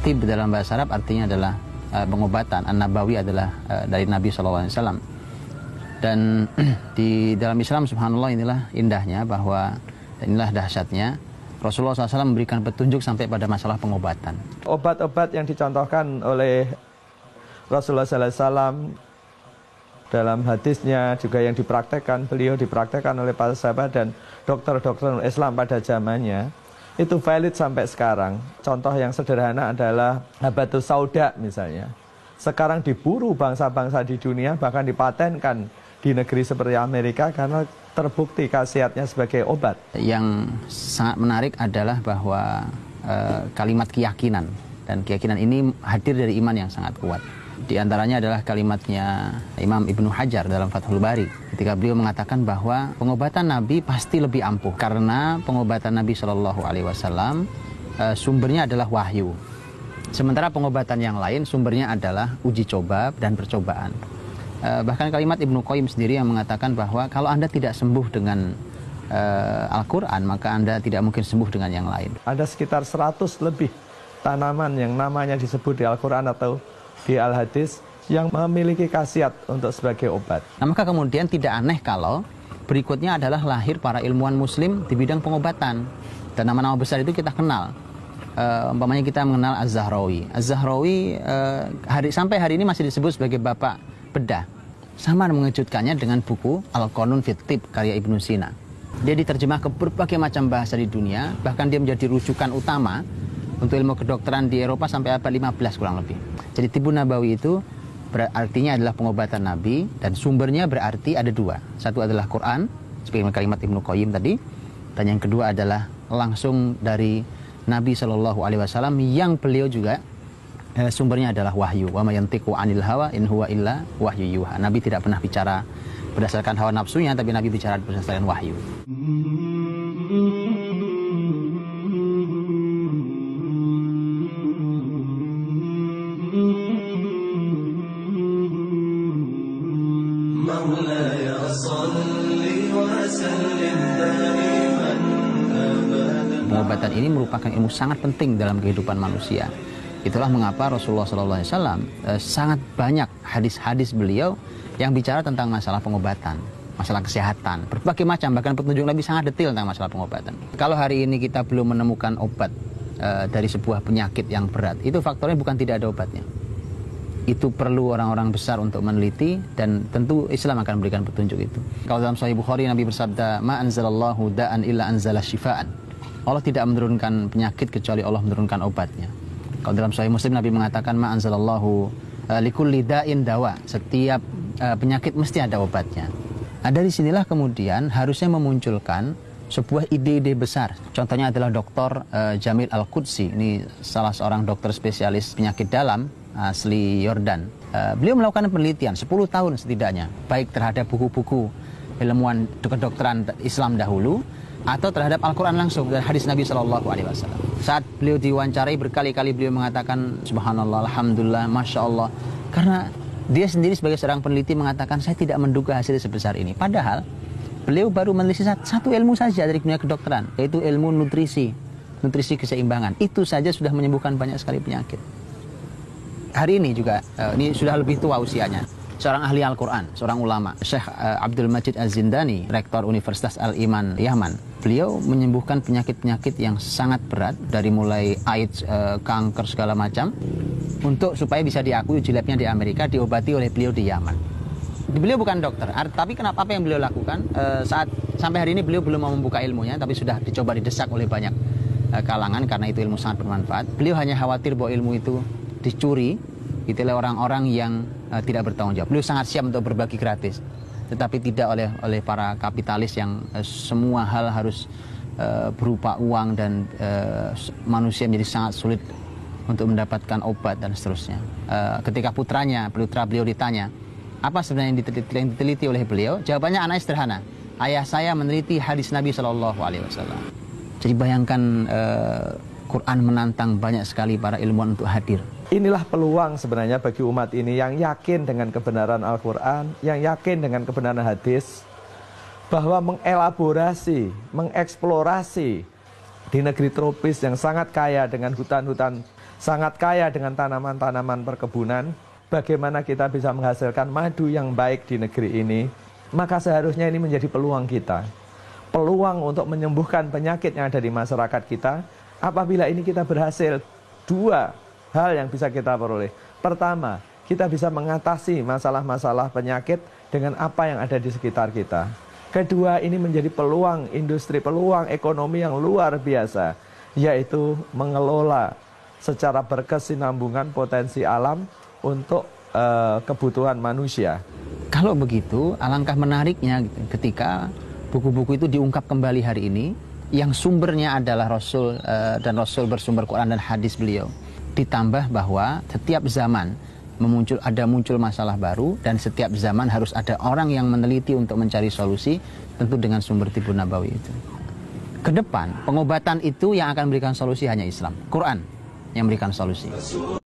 Tib dalam bahasa Arab artinya adalah pengobatan. An-Nabawi adalah dari Nabi SAW. Dan di dalam Islam, subhanallah, inilah indahnya bahwa, dan inilah dahsyatnya, Rasulullah SAW memberikan petunjuk sampai pada masalah pengobatan. Obat-obat yang dicontohkan oleh Rasulullah SAW dalam hadisnya, juga yang dipraktekkan, beliau dipraktekkan oleh para sahabat dan dokter-dokter Islam pada zamannya, itu valid sampai sekarang. Contoh yang sederhana adalah habatus sauda misalnya. Sekarang diburu bangsa-bangsa di dunia, bahkan dipatenkan di negeri seperti Amerika karena terbukti khasiatnya sebagai obat. Yang sangat menarik adalah bahwa kalimat keyakinan, dan keyakinan ini hadir dari iman yang sangat kuat. Di antaranya adalah kalimatnya Imam Ibnu Hajar dalam Fathul Bari, ketika beliau mengatakan bahwa pengobatan Nabi pasti lebih ampuh karena pengobatan Nabi Shallallahu Alaihi Wasallam sumbernya adalah wahyu, sementara pengobatan yang lain sumbernya adalah uji coba dan percobaan. Bahkan kalimat Ibnu Qayyim sendiri yang mengatakan bahwa kalau Anda tidak sembuh dengan Al-Quran, maka Anda tidak mungkin sembuh dengan yang lain. Ada sekitar 100 lebih tanaman yang namanya disebut di Al-Quran atau di Al-Hadis yang memiliki khasiat untuk sebagai obat. Nah, maka kemudian tidak aneh kalau berikutnya adalah lahir para ilmuwan muslim di bidang pengobatan. Dan nama-nama besar itu kita kenal. Umpamanya kita mengenal Az-Zahrawi. Az-Zahrawi sampai hari ini masih disebut sebagai bapak bedah. Sama mengejutkannya dengan buku Al-Qanun fit Tib karya Ibnu Sina. Dia diterjemah ke berbagai macam bahasa di dunia, bahkan dia menjadi rujukan utama untuk ilmu kedokteran di Eropa sampai abad 15 kurang lebih. Jadi Tibbun Nabawi itu artinya adalah pengobatan Nabi, dan sumbernya berarti ada dua. Satu adalah Quran, seperti kalimat Ibnu Qayyim tadi, dan yang kedua adalah langsung dari Nabi Shallallahu Alaihi Wasallam yang beliau juga sumbernya adalah wahyu. Wa ma yantiqu 'anil hawa in huwa illa wahyu yuha. Nabi tidak pernah bicara berdasarkan hawa nafsunya, tapi Nabi bicara berdasarkan wahyu. Pengobatan ini merupakan ilmu sangat penting dalam kehidupan manusia. Itulah mengapa Rasulullah SAW sangat banyak hadis-hadis beliau yang bicara tentang masalah pengobatan, masalah kesehatan, berbagai macam, bahkan petunjuk Nabi sangat detail tentang masalah pengobatan. Kalau hari ini kita belum menemukan obat dari sebuah penyakit yang berat, itu faktornya bukan tidak ada obatnya. Itu perlu orang-orang besar untuk meneliti, dan tentu Islam akan memberikan petunjuk itu. Kalau dalam Sahih Bukhari Nabi bersabda, "Ma anzalallahu da'an illa anzala syifaan." Allah tidak menurunkan penyakit kecuali Allah menurunkan obatnya. Kalau dalam Sahih Muslim Nabi mengatakan, "Ma anzalallahu likulli da'in dawa." Setiap penyakit mesti ada obatnya. Nah, dari sinilah kemudian harusnya memunculkan sebuah ide-ide besar. Contohnya adalah Dr. Jamil Al-Qudsi. Ini salah seorang dokter spesialis penyakit dalam asli Yordan. Beliau melakukan penelitian 10 tahun setidaknya, baik terhadap buku-buku ilmuwan kedokteran Islam dahulu atau terhadap Al-Quran langsung dari hadis Nabi SAW. Saat beliau diwawancarai berkali-kali beliau mengatakan subhanallah, alhamdulillah, masya Allah, karena dia sendiri sebagai seorang peneliti mengatakan saya tidak menduga hasil sebesar ini. Padahal beliau baru meneliti satu ilmu saja dari dunia kedokteran, yaitu ilmu nutrisi keseimbangan. Itu saja sudah menyembuhkan banyak sekali penyakit. Hari ini juga, ini sudah lebih tua usianya, seorang ahli Al-Quran, seorang ulama, Syekh Abdul Majid Az-Zindani, rektor Universitas Al-Iman, Yaman. Beliau menyembuhkan penyakit-penyakit yang sangat berat, dari mulai AIDS, kanker, segala macam, untuk supaya bisa diakui uji labnya di Amerika, diobati oleh beliau di Yaman. Beliau bukan dokter, tapi kenapa apa yang beliau lakukan? Saat sampai hari ini beliau belum mau membuka ilmunya, tapi sudah dicoba didesak oleh banyak kalangan karena itu ilmu sangat bermanfaat. Beliau hanya khawatir bahwa ilmu itu dicuri itu oleh orang-orang yang tidak bertanggung jawab. Beliau sangat siap untuk berbagi gratis, tetapi tidak oleh para kapitalis yang semua hal harus berupa uang, dan manusia menjadi sangat sulit untuk mendapatkan obat dan seterusnya. Ketika putra beliau ditanya, apa sebenarnya yang diteliti oleh beliau? Jawabannya anaknya sederhana, ayah saya meneliti hadis Nabi SAW. Jadi bayangkan, Quran menantang banyak sekali para ilmuwan untuk hadir. Inilah peluang sebenarnya bagi umat ini yang yakin dengan kebenaran Al-Quran, yang yakin dengan kebenaran hadis, bahwa mengeksplorasi di negeri tropis yang sangat kaya dengan hutan-hutan sangat kaya dengan tanaman-tanaman perkebunan, bagaimana kita bisa menghasilkan madu yang baik di negeri ini, maka seharusnya ini menjadi peluang kita. Peluang untuk menyembuhkan penyakit yang ada di masyarakat kita. Apabila ini kita berhasil, dua hal yang bisa kita peroleh. Pertama, kita bisa mengatasi masalah-masalah penyakit dengan apa yang ada di sekitar kita. Kedua, ini menjadi peluang industri, peluang ekonomi yang luar biasa, yaitu mengelola secara berkesinambungan potensi alam untuk kebutuhan manusia. Kalau begitu, alangkah menariknya ketika buku-buku itu diungkap kembali hari ini, yang sumbernya adalah Rasul dan Rasul bersumber Quran dan hadis beliau. Ditambah bahwa setiap zaman muncul masalah baru, dan setiap zaman harus ada orang yang meneliti untuk mencari solusi, tentu dengan sumber Tibun Nabawi itu. Kedepan, pengobatan itu yang akan memberikan solusi hanya Islam. Quran yang memberikan solusi.